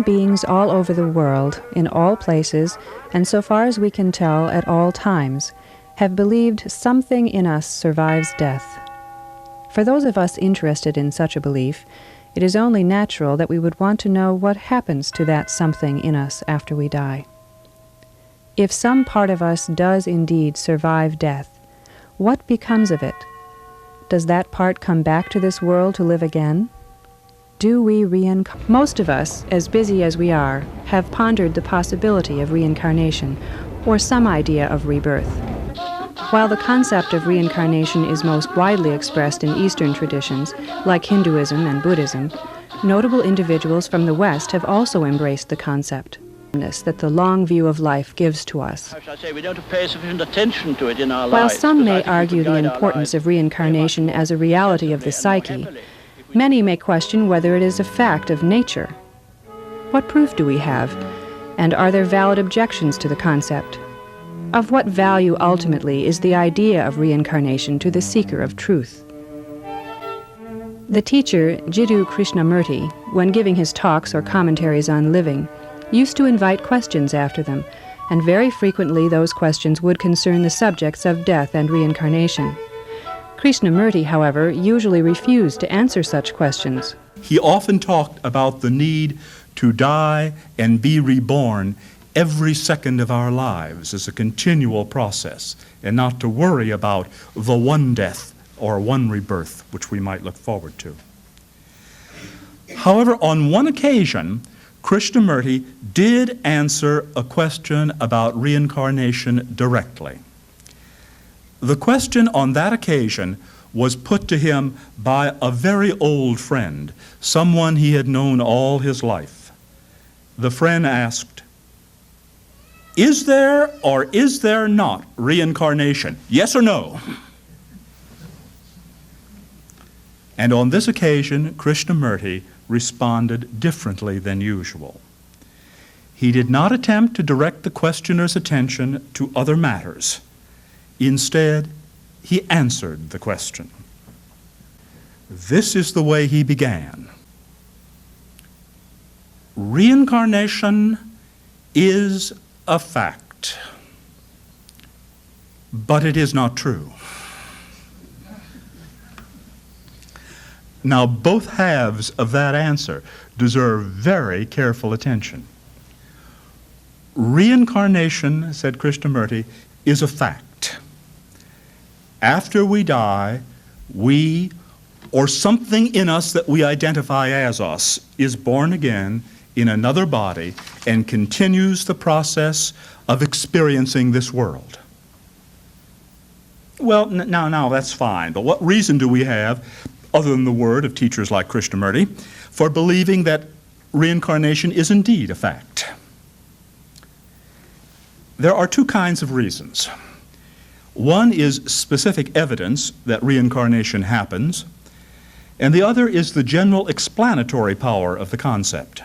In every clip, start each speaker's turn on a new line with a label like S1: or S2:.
S1: beings all over the world, in all places, and so far as we can tell, at all times, have believed something in us survives death. For those of us interested in such a belief, it is only natural that we would want to know what happens to that something in us after we die. If some part of us does indeed survive death, what becomes of it? Does that part come back to this world to live again? Do we reincarnate? Most of us, as busy as we are, have pondered the possibility of reincarnation, or some idea of rebirth. While the concept of reincarnation is most widely expressed in Eastern traditions, like Hinduism and Buddhism, notable individuals from the West have also embraced the concept that the long view of life gives to us.
S2: How shall I say, we don't pay sufficient attention to it in our
S1: While
S2: lives.
S1: some may argue the importance of reincarnation as a reality of the psyche, many may question whether it is a fact of nature. What proof do we have? And are there valid objections to the concept? Of what value ultimately is the idea of reincarnation to the seeker of truth? The teacher, Jiddu Krishnamurti, when giving his talks or commentaries on living, used to invite questions after them, and very frequently those questions would concern the subjects of death and reincarnation. Krishnamurti, however, usually refused to answer such questions.
S3: He often talked about the need to die and be reborn every second of our lives as a continual process, and not to worry about the one death or one rebirth which we might look forward to. However, on one occasion, Krishnamurti did answer a question about reincarnation directly. The question on that occasion was put to him by a very old friend, someone he had known all his life. The friend asked, "Is there or is there not reincarnation? Yes or no?" And on this occasion, Krishnamurti responded differently than usual. He did not attempt to direct the questioner's attention to other matters. Instead, he answered the question. This is the way he began. Reincarnation is a fact, but it is not true. Now, both halves of that answer deserve very careful attention. Reincarnation, said Krishnamurti, is a fact. After we die, we, or something in us that we identify as us, is born again in another body and continues the process of experiencing this world. Well, now that's fine, but what reason do we have, other than the word of teachers like Krishnamurti, for believing that reincarnation is indeed a fact? There are two kinds of reasons. One is specific evidence that reincarnation happens, and the other is the general explanatory power of the concept.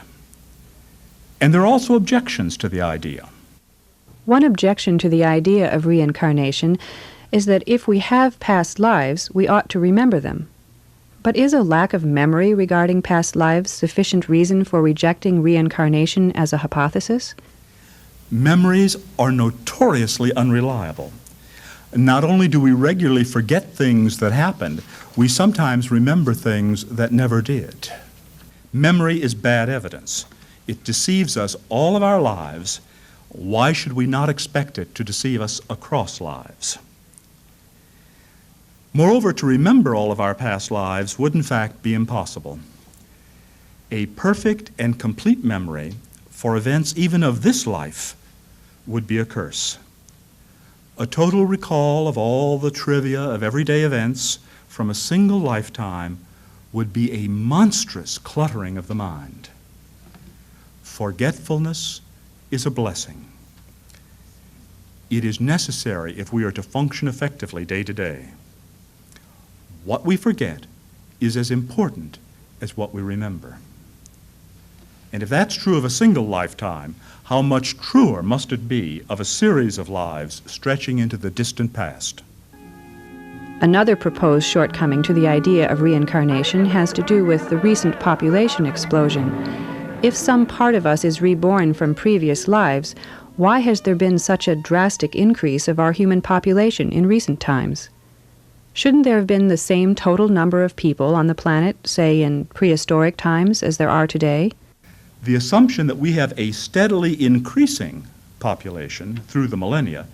S3: And there are also objections to the idea.
S1: One objection to the idea of reincarnation is that if we have past lives, we ought to remember them. But is a lack of memory regarding past lives sufficient reason for rejecting reincarnation as a hypothesis?
S3: Memories are notoriously unreliable. Not only do we regularly forget things that happened, we sometimes remember things that never did. Memory is bad evidence. It deceives us all of our lives. Why should we not expect it to deceive us across lives? Moreover, to remember all of our past lives would in fact be impossible. A perfect and complete memory for events even of this life would be a curse. A total recall of all the trivia of everyday events from a single lifetime would be a monstrous cluttering of the mind. Forgetfulness is a blessing. It is necessary if we are to function effectively day to day. What we forget is as important as what we remember. And if that's true of a single lifetime, how much truer must it be of a series of lives stretching into the distant past?
S1: Another proposed shortcoming to the idea of reincarnation has to do with the recent population explosion. If some part of us is reborn from previous lives, why has there been such a drastic increase of our human population in recent times? Shouldn't there have been the same total number of people on the planet, say in prehistoric times, as there are today?
S3: The assumption that we have a steadily increasing population through the millennia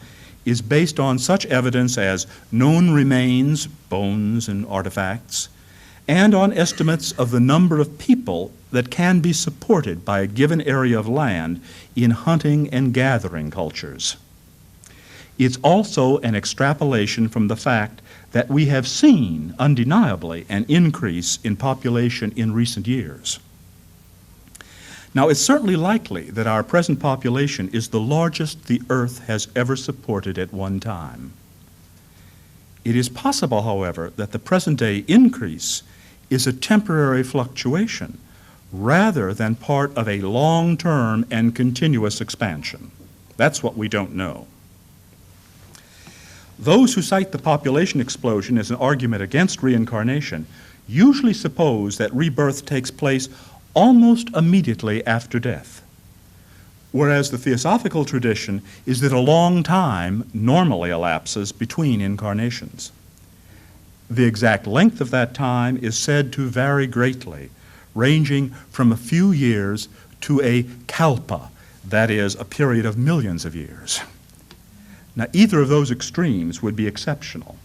S3: is based on such evidence as known remains, bones and artifacts, and on estimates of the number of people that can be supported by a given area of land in hunting and gathering cultures. It's also an extrapolation from the fact that we have seen, undeniably, an increase in population in recent years. Now, it's certainly likely that our present population is the largest the Earth has ever supported at one time. It is possible, however, that the present-day increase is a temporary fluctuation rather than part of a long-term and continuous expansion. That's what we don't know. Those who cite the population explosion as an argument against reincarnation usually suppose that rebirth takes place almost immediately after death, whereas the Theosophical tradition is that a long time normally elapses between incarnations. The exact length of that time is said to vary greatly, ranging from a few years to a kalpa, that is, a period of millions of years. Now, either of those extremes would be exceptional,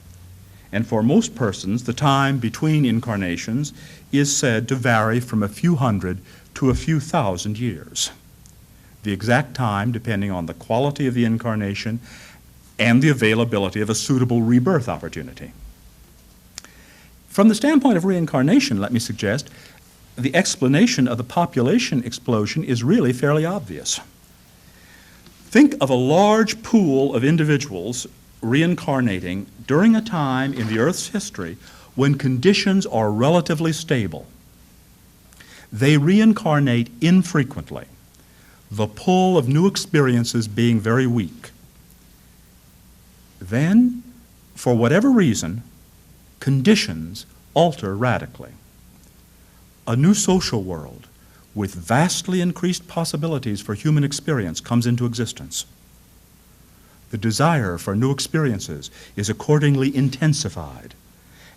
S3: and for most persons, the time between incarnations is said to vary from a few hundred to a few thousand years. The exact time depending on the quality of the incarnation and the availability of a suitable rebirth opportunity. From the standpoint of reincarnation, let me suggest, the explanation of the population explosion is really fairly obvious. Think of a large pool of individuals reincarnating during a time in the Earth's history when conditions are relatively stable. They reincarnate infrequently, the pull of new experiences being very weak. Then, for whatever reason, conditions alter radically. A new social world with vastly increased possibilities for human experience comes into existence. The desire for new experiences is accordingly intensified,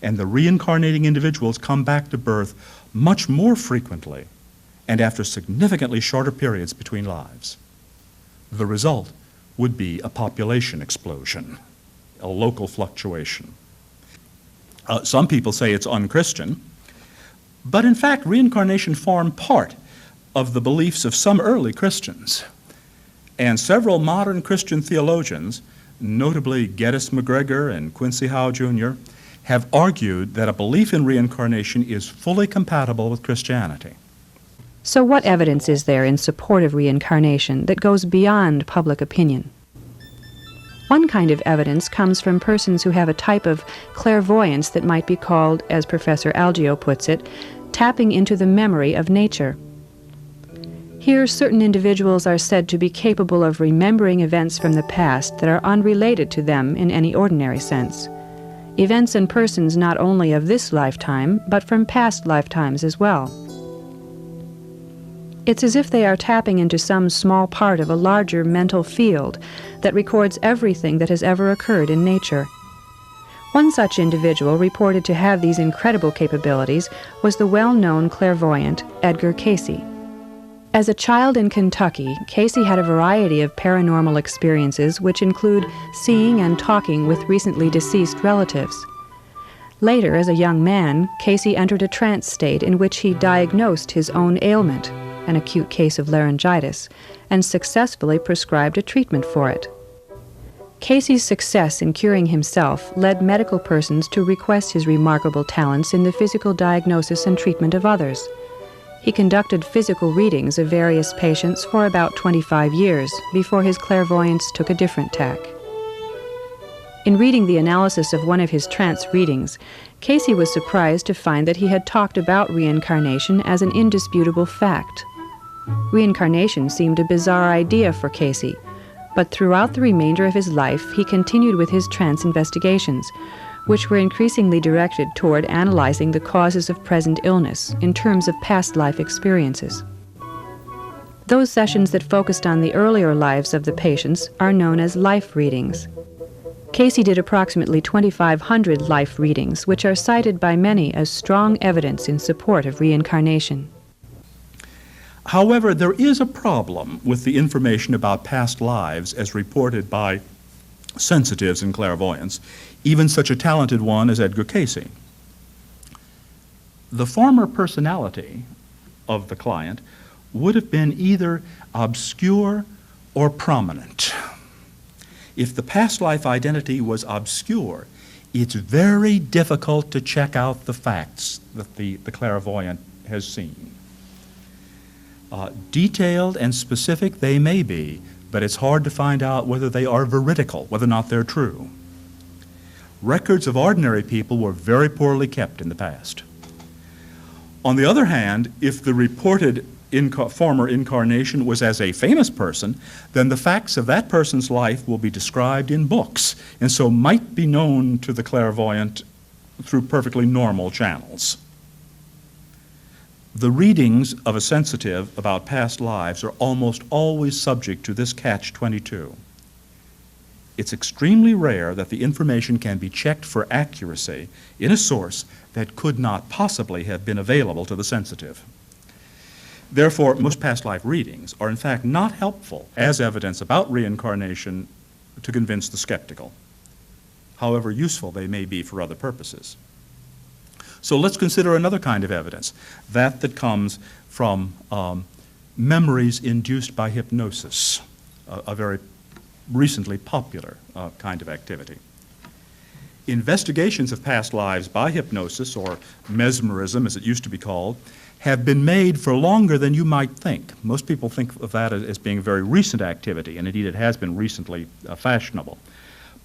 S3: and the reincarnating individuals come back to birth much more frequently and after significantly shorter periods between lives. The result would be a population explosion, a local fluctuation. Some people say it's unchristian, but in fact reincarnation formed part of the beliefs of some early Christians. And several modern Christian theologians, notably Geddes McGregor and Quincy Howe Jr., have argued that a belief in reincarnation is fully compatible with Christianity.
S1: So what evidence is there in support of reincarnation that goes beyond public opinion? One kind of evidence comes from persons who have a type of clairvoyance that might be called, as Professor Algeo puts it, tapping into the memory of nature. Here, certain individuals are said to be capable of remembering events from the past that are unrelated to them in any ordinary sense. Events and persons not only of this lifetime, but from past lifetimes as well. It's as if they are tapping into some small part of a larger mental field that records everything that has ever occurred in nature. One such individual reported to have these incredible capabilities was the well-known clairvoyant Edgar Cayce. As a child in Kentucky, Cayce had a variety of paranormal experiences which include seeing and talking with recently deceased relatives. Later, as a young man, Cayce entered a trance state in which he diagnosed his own ailment, an acute case of laryngitis, and successfully prescribed a treatment for it. Cayce's success in curing himself led medical persons to request his remarkable talents in the physical diagnosis and treatment of others. He conducted physical readings of various patients for about 25 years before his clairvoyance took a different tack. In reading the analysis of one of his trance readings, Cayce was surprised to find that he had talked about reincarnation as an indisputable fact. Reincarnation seemed a bizarre idea for Cayce, but throughout the remainder of his life he continued with his trance investigations, which were increasingly directed toward analyzing the causes of present illness in terms of past life experiences. Those sessions that focused on the earlier lives of the patients are known as life readings. Casey did approximately 2,500 life readings, which are cited by many as strong evidence in support of reincarnation.
S3: However, there is a problem with the information about past lives as reported by sensitives and clairvoyants, even such a talented one as Edgar Casey. The former personality of the client would have been either obscure or prominent. If the past life identity was obscure, it's very difficult to check out the facts that the clairvoyant has seen. Detailed and specific they may be, but it's hard to find out whether they are veridical, whether or not they're true. Records of ordinary people were very poorly kept in the past. On the other hand, if the reported former incarnation was as a famous person, then the facts of that person's life will be described in books, and so might be known to the clairvoyant through perfectly normal channels. The readings of a sensitive about past lives are almost always subject to this catch-22. It's extremely rare that the information can be checked for accuracy in a source that could not possibly have been available to the sensitive. Therefore, most past life readings are in fact not helpful as evidence about reincarnation to convince the skeptical, however useful they may be for other purposes. So let's consider another kind of evidence, that comes from memories induced by hypnosis, a very recently popular kind of activity. Investigations of past lives by hypnosis, or mesmerism as it used to be called, have been made for longer than you might think. Most people think of that as being a very recent activity, and indeed it has been recently fashionable.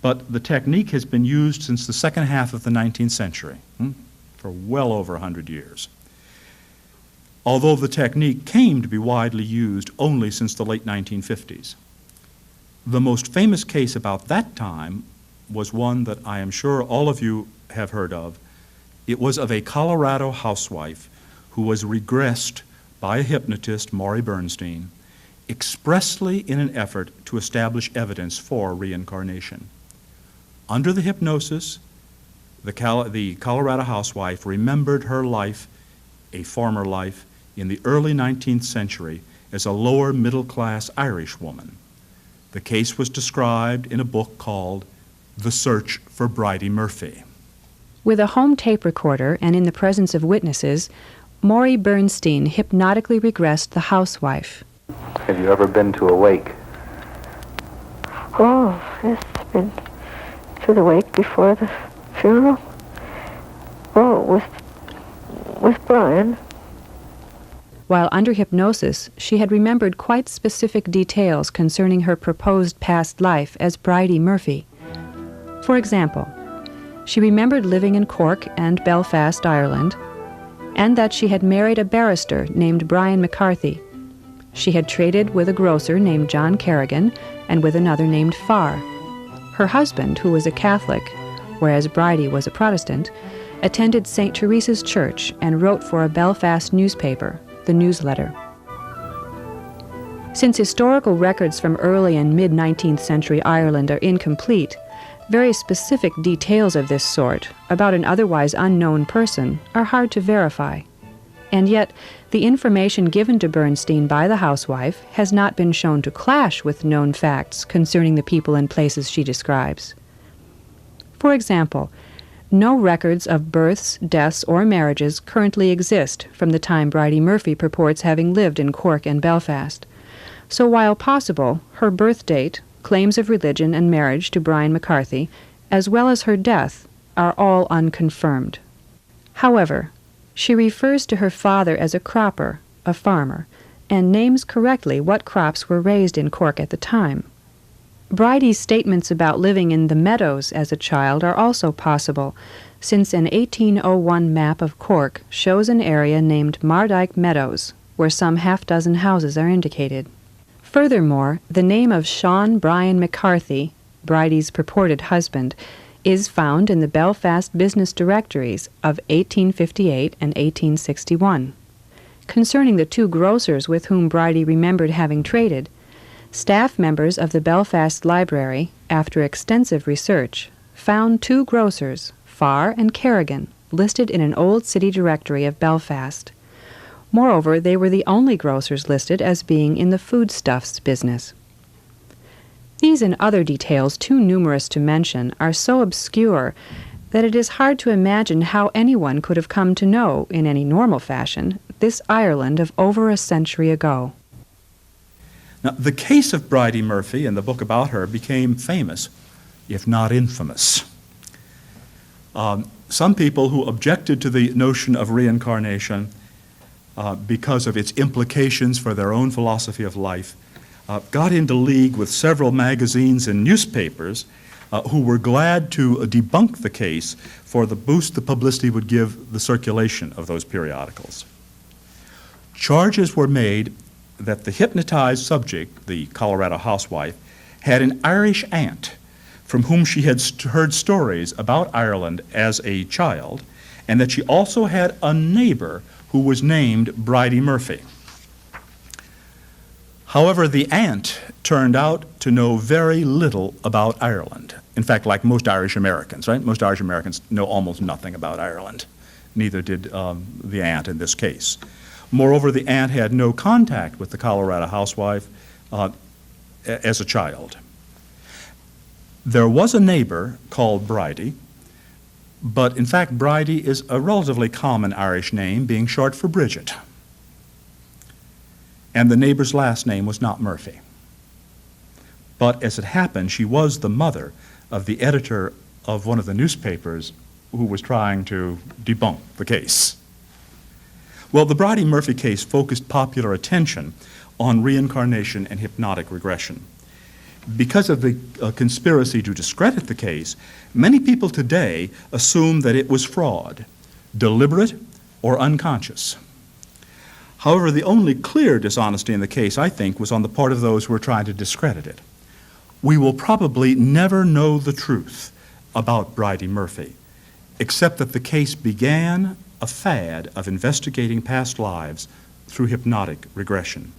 S3: But the technique has been used since the second half of the 19th century, for well over 100 years. Although the technique came to be widely used only since the late 1950s. The most famous case about that time was one that I am sure all of you have heard of. It was of a Colorado housewife who was regressed by a hypnotist, Maury Bernstein, expressly in an effort to establish evidence for reincarnation. Under the hypnosis, the Colorado housewife remembered her life, a former life, in the early 19th century as a lower middle-class Irish woman. The case was described in a book called The Search for Bridie Murphy.
S1: With a home tape recorder and in the presence of witnesses, Maury Bernstein hypnotically regressed the housewife.
S4: Have you ever been to a wake?
S5: Oh, yes, I've been to the wake before the funeral. Oh, with Brian.
S1: While under hypnosis, she had remembered quite specific details concerning her proposed past life as Bridie Murphy. For example, she remembered living in Cork and Belfast, Ireland, and that she had married a barrister named Brian McCarthy. She had traded with a grocer named John Kerrigan and with another named Farr. Her husband, who was a Catholic, whereas Bridie was a Protestant, attended St. Teresa's Church and wrote for a Belfast newspaper, the Newsletter. Since historical records from early and mid-19th century Ireland are incomplete, very specific details of this sort, about an otherwise unknown person, are hard to verify. And yet, the information given to Bernstein by the housewife has not been shown to clash with known facts concerning the people and places she describes. For example, no records of births, deaths, or marriages currently exist from the time Bridie Murphy purports having lived in Cork and Belfast. So while possible, her birth date, claims of religion and marriage to Brian McCarthy, as well as her death, are all unconfirmed. However, she refers to her father as a cropper, a farmer, and names correctly what crops were raised in Cork at the time. Bridie's statements about living in the meadows as a child are also possible, since an 1801 map of Cork shows an area named Mardyke Meadows, where some half-dozen houses are indicated. Furthermore, the name of Sean Brian McCarthy, Bridie's purported husband, is found in the Belfast business directories of 1858 and 1861. concerning the 2 grocers with whom Bridie remembered having traded, staff members of the Belfast Library, after extensive research, found 2 grocers, Farr and Kerrigan, listed in an old city directory of Belfast. Moreover, they were the only grocers listed as being in the foodstuffs business. These and other details, too numerous to mention, are so obscure that it is hard to imagine how anyone could have come to know, in any normal fashion, this Ireland of over a century ago.
S3: Now, the case of Bridie Murphy and the book about her became famous, if not infamous. Some people who objected to the notion of reincarnation because of its implications for their own philosophy of life got into league with several magazines and newspapers who were glad to debunk the case for the boost the publicity would give the circulation of those periodicals. Charges were made that the hypnotized subject, the Colorado housewife, had an Irish aunt from whom she had heard stories about Ireland as a child, and that she also had a neighbor who was named Bridie Murphy. However, the aunt turned out to know very little about Ireland. In fact, like most Irish Americans, right? Most Irish Americans know almost nothing about Ireland. Neither did the aunt in this case. Moreover, the aunt had no contact with the Colorado housewife as a child. There was a neighbor called Bridie, but in fact, Bridie is a relatively common Irish name, being short for Bridget. And the neighbor's last name was not Murphy. But as it happened, she was the mother of the editor of one of the newspapers who was trying to debunk the case. Well, the Bridie Murphy case focused popular attention on reincarnation and hypnotic regression. Because of the conspiracy to discredit the case, many people today assume that it was fraud, deliberate or unconscious. However, the only clear dishonesty in the case, I think, was on the part of those who were trying to discredit it. We will probably never know the truth about Bridie Murphy, except that the case began a fad of investigating past lives through hypnotic regression.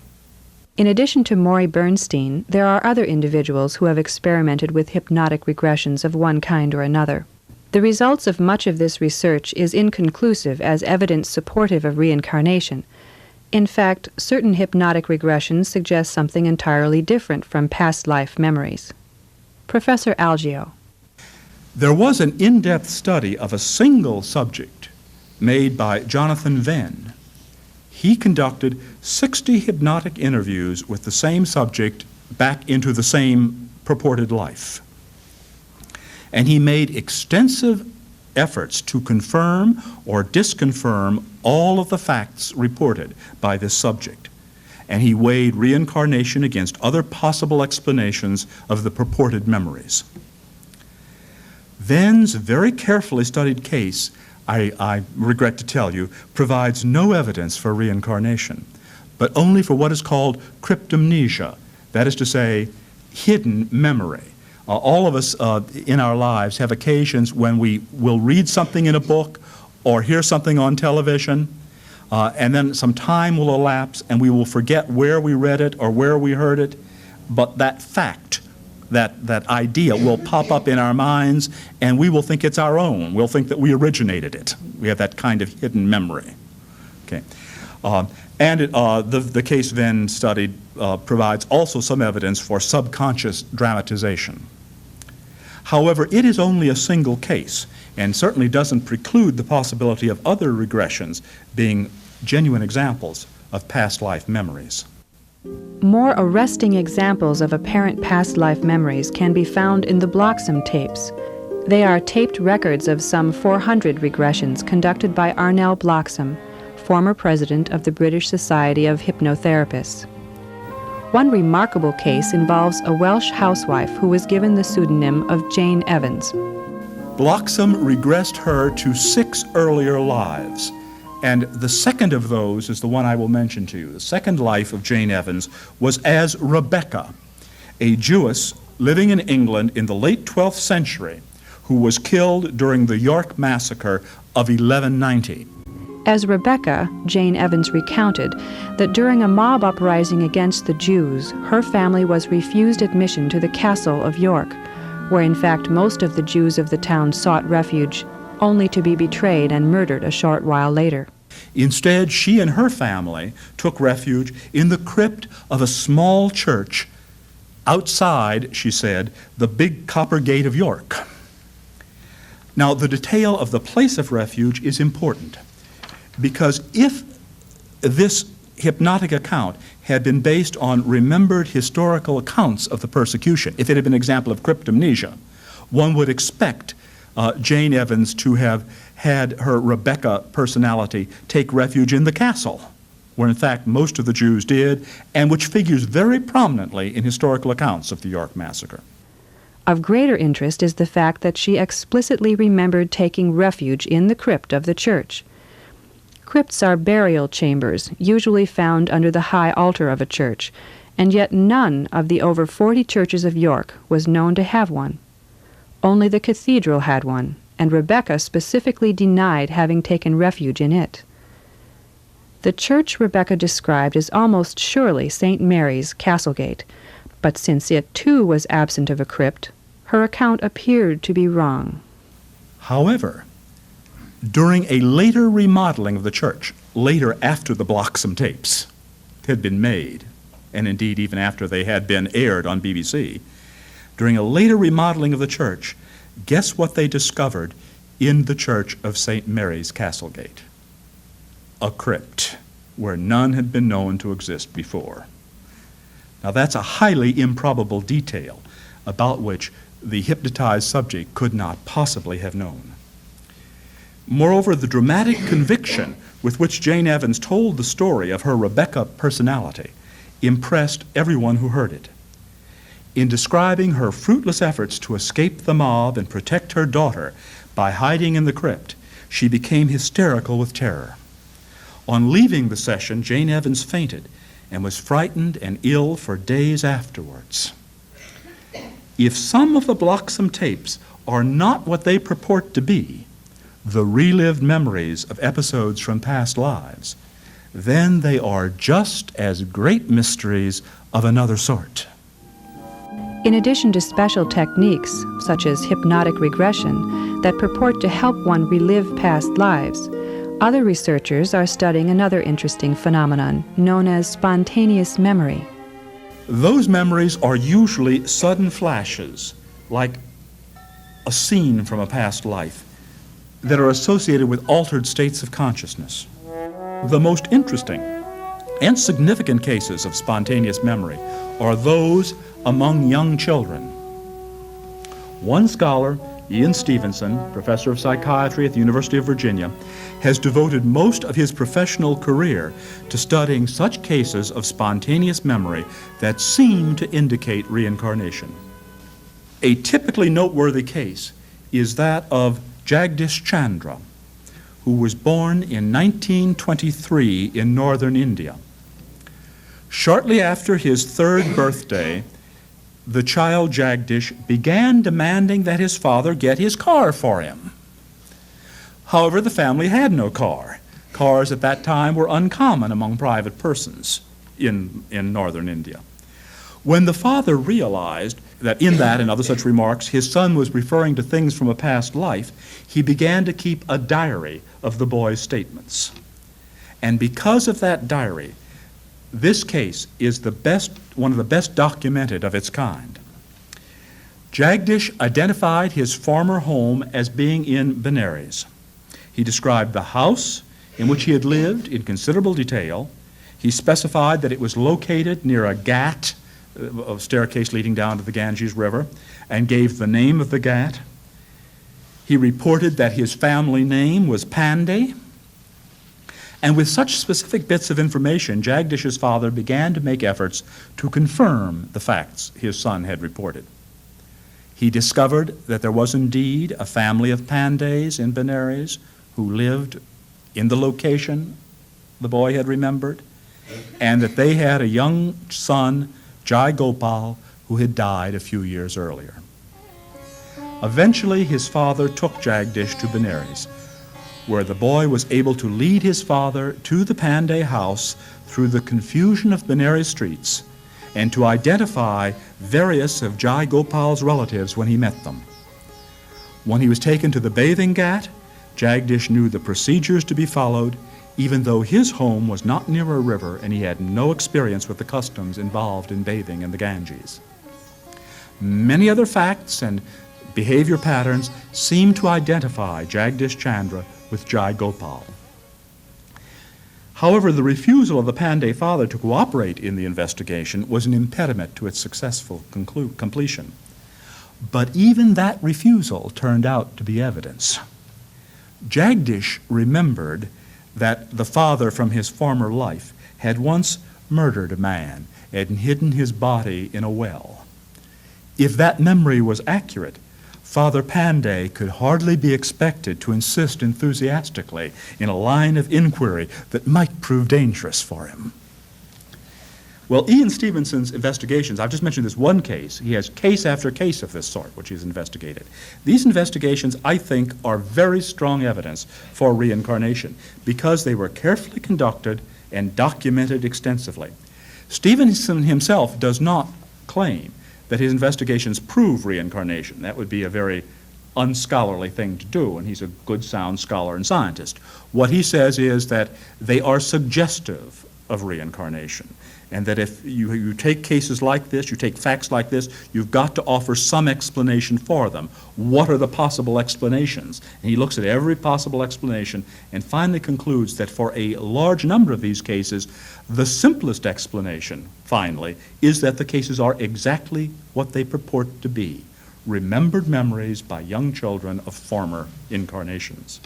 S1: In addition to Maury Bernstein, there are other individuals who have experimented with hypnotic regressions of one kind or another. The results of much of this research is inconclusive as evidence supportive of reincarnation. In fact, certain hypnotic regressions suggest something entirely different from past life memories. Professor Algeo.
S3: There was an in-depth study of a single subject made by Jonathan Venn. He conducted 60 hypnotic interviews with the same subject back into the same purported life. And he made extensive efforts to confirm or disconfirm all of the facts reported by this subject. And he weighed reincarnation against other possible explanations of the purported memories. Venn's very carefully studied case, I regret to tell you, provides no evidence for reincarnation, but only for what is called cryptomnesia, that is to say, hidden memory. All of us in our lives have occasions when we will read something in a book or hear something on television, and then some time will elapse and we will forget where we read it or where we heard it, but that fact, that idea will pop up in our minds and we will think it's our own. We'll think that we originated it. We have that kind of hidden memory. Okay. The case Venn studied provides also some evidence for subconscious dramatization. However, it is only a single case and certainly doesn't preclude the possibility of other regressions being genuine examples of past life memories.
S1: More arresting examples of apparent past life memories can be found in the Bloxham tapes. They are taped records of some 400 regressions conducted by Arnell Bloxham, former president of the British Society of Hypnotherapists. One remarkable case involves a Welsh housewife who was given the pseudonym of Jane Evans.
S3: Bloxham regressed her to 6 earlier lives, and the second of those is the one I will mention to you. The second life of Jane Evans was as Rebecca, a Jewess living in England in the late 12th century who was killed during the York Massacre of 1190.
S1: As Rebecca, Jane Evans recounted that during a mob uprising against the Jews, her family was refused admission to the castle of York, where in fact most of the Jews of the town sought refuge, only to be betrayed and murdered a short while later.
S3: Instead, she and her family took refuge in the crypt of a small church outside, she said, the big copper gate of York. Now, the detail of the place of refuge is important, because if this hypnotic account had been based on remembered historical accounts of the persecution, if it had been an example of cryptomnesia, one would expect Jane Evans to have had her Rebecca personality take refuge in the castle, where in fact most of the Jews did, and which figures very prominently in historical accounts of the York Massacre.
S1: Of greater interest is the fact that she explicitly remembered taking refuge in the crypt of the church. Crypts are burial chambers, usually found under the high altar of a church, and yet none of the over 40 churches of York was known to have one. Only the cathedral had one, and Rebecca specifically denied having taken refuge in it. The church Rebecca described is almost surely St. Mary's, Castlegate, but since it too was absent of a crypt, her account appeared to be wrong.
S3: However, during a later remodeling of the church, later after the Bloxham tapes had been made, and indeed even after they had been aired on BBC, during a later remodeling of the church, guess what they discovered in the church of St. Mary's, Castlegate? A crypt where none had been known to exist before. Now that's a highly improbable detail about which the hypnotized subject could not possibly have known. Moreover, the dramatic conviction with which Jane Evans told the story of her Rebecca personality impressed everyone who heard it. In describing her fruitless efforts to escape the mob and protect her daughter by hiding in the crypt, she became hysterical with terror. On leaving the session, Jane Evans fainted and was frightened and ill for days afterwards. If some of the Bloxham tapes are not what they purport to be, the relived memories of episodes from past lives, then they are just as great mysteries of another sort.
S1: In addition to special techniques, such as hypnotic regression, that purport to help one relive past lives, other researchers are studying another interesting phenomenon known as spontaneous memory.
S3: Those memories are usually sudden flashes, like a scene from a past life, that are associated with altered states of consciousness. The most interesting and significant cases of spontaneous memory are those among young children. One scholar, Ian Stevenson, professor of psychiatry at the University of Virginia, has devoted most of his professional career to studying such cases of spontaneous memory that seem to indicate reincarnation. A typically noteworthy case is that of Jagdish Chandra, who was born in 1923 in northern India. Shortly after his third birthday, the child Jagdish began demanding that his father get his car for him. However, the family had no car. Cars at that time were uncommon among private persons in northern India. When the father realized that in that and other such remarks his son was referring to things from a past life, he began to keep a diary of the boy's statements. And because of that diary, this case is one of the best documented of its kind. Jagdish identified his former home as being in Benares. He described the house in which he had lived in considerable detail. He specified that it was located near a ghat, a staircase leading down to the Ganges River, and gave the name of the ghat. He reported that his family name was Pandey. And with such specific bits of information, Jagdish's father began to make efforts to confirm the facts his son had reported. He discovered that there was indeed a family of Pandays in Benares who lived in the location the boy had remembered, and that they had a young son, Jai Gopal, who had died a few years earlier. Eventually, his father took Jagdish to Benares, where the boy was able to lead his father to the Pandey house through the confusion of Benares streets and to identify various of Jai Gopal's relatives when he met them. When he was taken to the bathing ghat, Jagdish knew the procedures to be followed, even though his home was not near a river and he had no experience with the customs involved in bathing in the Ganges. Many other facts and behavior patterns seem to identify Jagdish Chandra with Jai Gopal. However, the refusal of the Pandey father to cooperate in the investigation was an impediment to its successful completion. But even that refusal turned out to be evidence. Jagdish remembered that the father from his former life had once murdered a man and hidden his body in a well. If that memory was accurate, Father Pandey could hardly be expected to insist enthusiastically in a line of inquiry that might prove dangerous for him. Well, Ian Stevenson's investigations, I've just mentioned this one case. He has case after case of this sort, which he's investigated. These investigations, I think, are very strong evidence for reincarnation because they were carefully conducted and documented extensively. Stevenson himself does not claim that his investigations prove reincarnation. That would be a very unscholarly thing to do, and he's a good, sound scholar and scientist. What he says is that they are suggestive of reincarnation, and that if you take cases like this, you take facts like this, you've got to offer some explanation for them. What are the possible explanations? And he looks at every possible explanation and finally concludes that for a large number of these cases, the simplest explanation, finally, is that the cases are exactly what they purport to be: remembered memories by young children of former incarnations.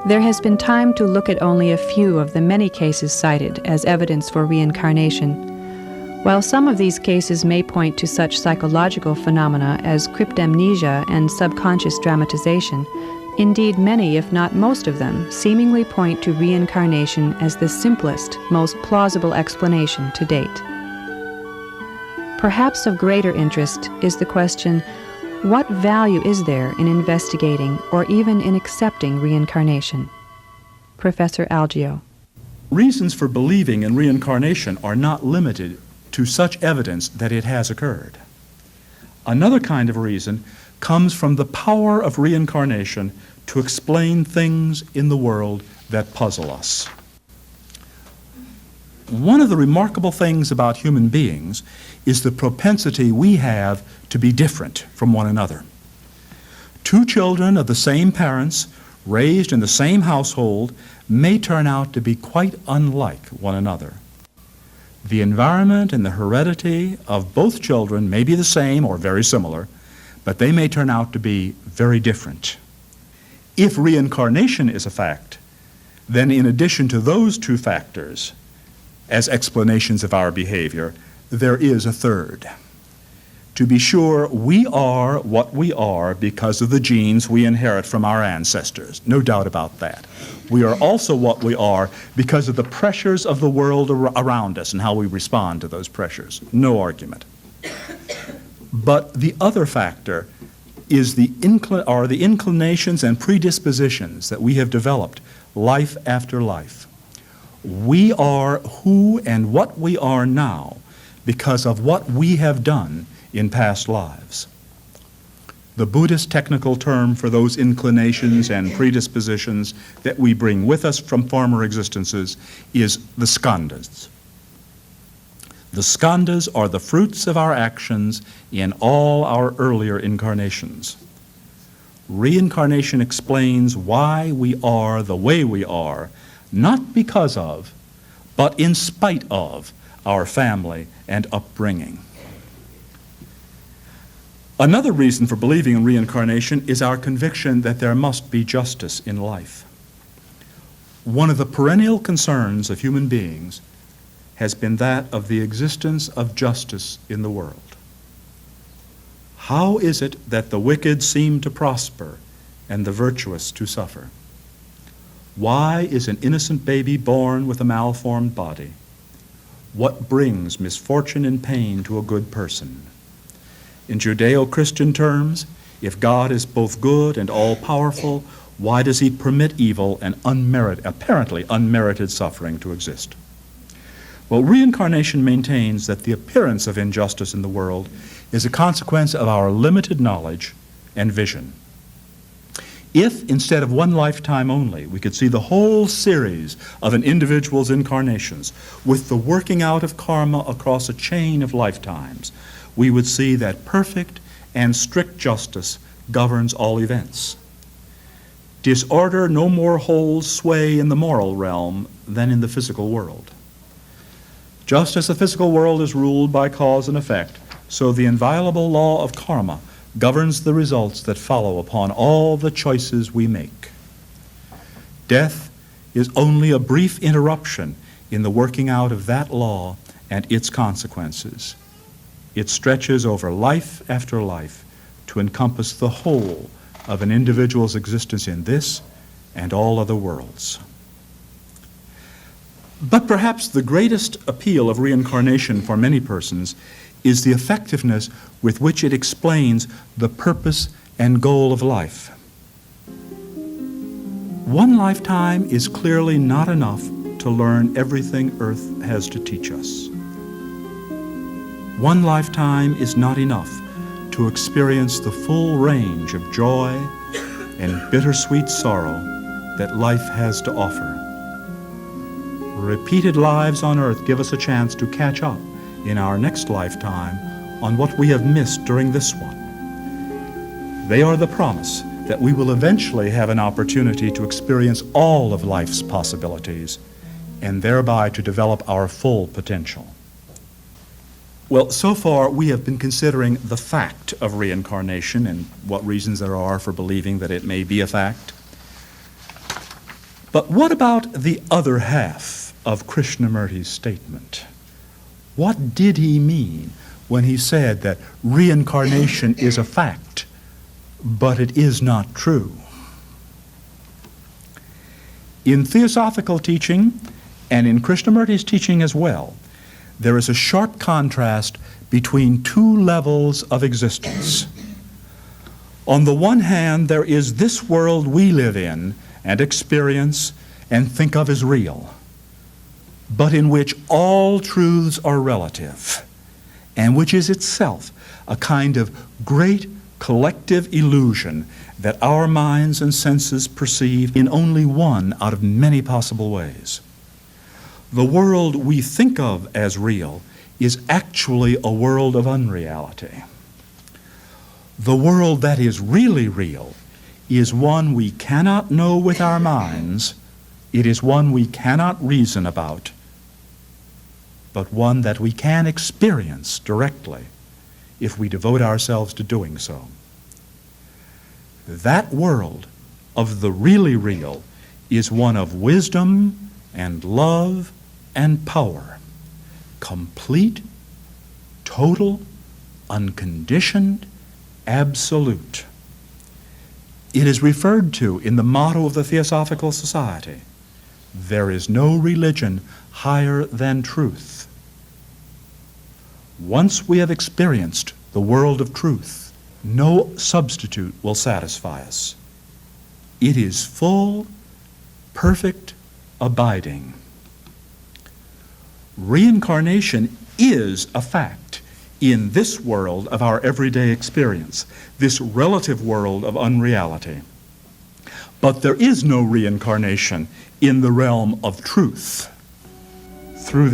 S1: There has been time to look at only a few of the many cases cited as evidence for reincarnation. While some of these cases may point to such psychological phenomena as cryptamnesia and subconscious dramatization, indeed many, if not most of them, seemingly point to reincarnation as the simplest, most plausible explanation to date. Perhaps of greater interest is the question, what value is there in investigating or even in accepting reincarnation? Professor Algeo.
S3: Reasons for believing in reincarnation are not limited to such evidence that it has occurred. Another kind of reason comes from the power of reincarnation to explain things in the world that puzzle us. One of the remarkable things about human beings is the propensity we have to be different from one another. Two children of the same parents, raised in the same household, may turn out to be quite unlike one another. The environment and the heredity of both children may be the same or very similar, but they may turn out to be very different. If reincarnation is a fact, then in addition to those two factors, as explanations of our behavior, there is a third. To be sure, we are what we are because of the genes we inherit from our ancestors. No doubt about that. We are also what we are because of the pressures of the world around us and how we respond to those pressures. No argument. But the other factor is the inclinations and predispositions that we have developed life after life. We are who and what we are now because of what we have done in past lives. The Buddhist technical term for those inclinations and predispositions that we bring with us from former existences is the skandhas. The skandhas are the fruits of our actions in all our earlier incarnations. Reincarnation explains why we are the way we are, not because of, but in spite of our family and upbringing. Another reason for believing in reincarnation is our conviction that there must be justice in life. One of the perennial concerns of human beings has been that of the existence of justice in the world. How is it that the wicked seem to prosper and the virtuous to suffer? Why is an innocent baby born with a malformed body? What brings misfortune and pain to a good person? In Judeo-Christian terms, if God is both good and all-powerful, Why does he permit evil and apparently unmerited suffering to exist? Well, reincarnation maintains that the appearance of injustice in the world is a consequence of our limited knowledge and vision. If, instead of one lifetime only, we could see the whole series of an individual's incarnations with the working out of karma across a chain of lifetimes, we would see that perfect and strict justice governs all events. Disorder no more holds sway in the moral realm than in the physical world. Just as the physical world is ruled by cause and effect, so the inviolable law of karma governs the results that follow upon all the choices we make. Death is only a brief interruption in the working out of that law and its consequences. It stretches over life after life to encompass the whole of an individual's existence in this and all other worlds. But perhaps the greatest appeal of reincarnation for many persons is the effectiveness with which it explains the purpose and goal of life. One lifetime is clearly not enough to learn everything Earth has to teach us. One lifetime is not enough to experience the full range of joy and bittersweet sorrow that life has to offer. Repeated lives on Earth give us a chance to catch up in our next lifetime on what we have missed during this one. They are the promise that we will eventually have an opportunity to experience all of life's possibilities and thereby to develop our full potential. Well, so far we have been considering the fact of reincarnation and what reasons there are for believing that it may be a fact. But what about the other half of Krishnamurti's statement? What did he mean when he said that reincarnation is a fact, but it is not true? In Theosophical teaching, and in Krishnamurti's teaching as well, there is a sharp contrast between two levels of existence. On the one hand, there is this world we live in and experience and think of as real, but in which all truths are relative, and which is itself a kind of great collective illusion that our minds and senses perceive in only one out of many possible ways. The world we think of as real is actually a world of unreality. The world that is really real is one we cannot know with our minds. It is one we cannot reason about, but one that we can experience directly if we devote ourselves to doing so. That world of the really real is one of wisdom and love and power, complete, total, unconditioned, absolute. It is referred to in the motto of the Theosophical Society: there is no religion higher than truth. Once we have experienced the world of truth, no substitute will satisfy us. It is full, perfect, abiding. Reincarnation is a fact in this world of our everyday experience, this relative world of unreality. But there is no reincarnation in the realm of truth.